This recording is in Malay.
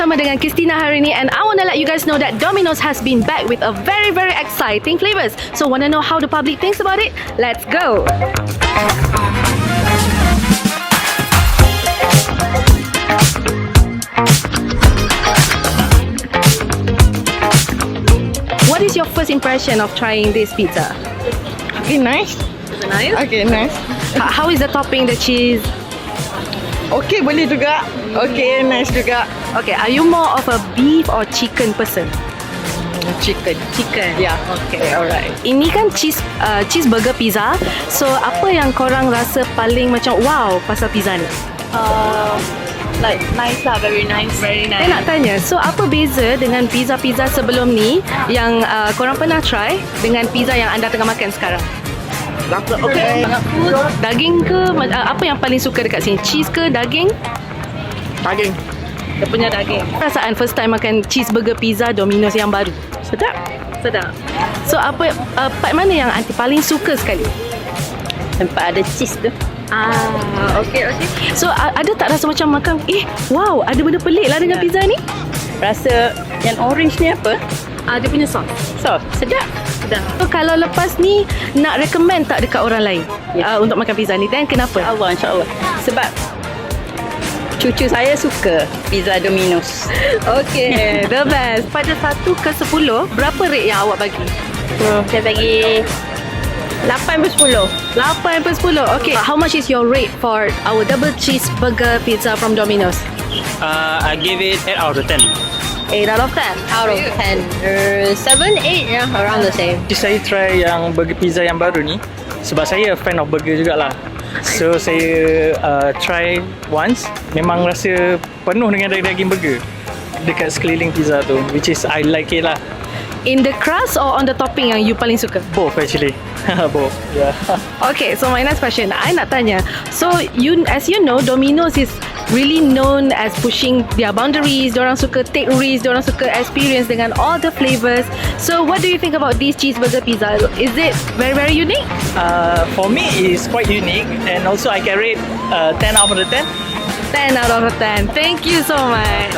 bersama dengan Christina hari ni, and I want to let you guys know that Domino's has been back with a very exciting flavors. So want to know how the public thinks about it? Let's go. What is your first impression of trying this pizza? Okay, nice. Is it nice? Okay, nice. How is the topping, the cheese? Okay, boleh juga. Okay, nice juga. Okay, are you more of a beef or chicken person? Chicken. Chicken. Yeah. Okay, alright. Ini kan cheeseburger pizza. So, apa yang korang rasa paling macam wow pasal pizza ni? Like nice lah, very nice. Very nice. Saya nak tanya, so apa beza dengan pizza-pizza sebelum ni yang korang pernah try dengan pizza yang anda tengah makan sekarang? Okay. Daging ke? Apa yang paling suka dekat sini? Cheese ke? Daging? Daging. Dia punya daging. Perasaan first time makan cheeseburger pizza Domino's yang baru? Sedap. Sedap. So apa part mana yang aunty paling suka sekali? Tempat ada cheese tu. Okay. So ada tak rasa macam makan wow, ada benda pelik lah dengan pizza ni? Rasa yang orange ni apa? Dia punya sauce. Sos. Sedap. So kalau lepas ni nak recommend tak dekat orang lain untuk makan pizza ni, dan kenapa? InsyaAllah. Sebab cucu saya suka pizza Dominos. Okay, the best. Pada 1 ke 10, berapa rate yang awak bagi? Saya bagi 8/10. 8/10. Okay, how much is your rate for our double cheeseburger pizza from Domino's? I give it 8 out of 10. 8 out of 10. Out of 10. 7, 8 ya, around the same. Saya try yang burger pizza yang baru ni sebab saya fan of burger jugalah. So saya try once, memang rasa penuh dengan daging burger dekat sekeliling pizza tu, which is I like it lah. In the crust or on the topping yang you paling suka? Both actually. Both. Yeah. Okay, so my next question, I nak tanya. So as you know, Domino's is really known as pushing their boundaries. Diorang suka take risks, diorang suka experience dengan all the flavors. So what do you think about this cheeseburger pizza? Is it very unique? For me, it's quite unique, and also I can rate 10 out of 10. 10 out of 10. Thank you so much.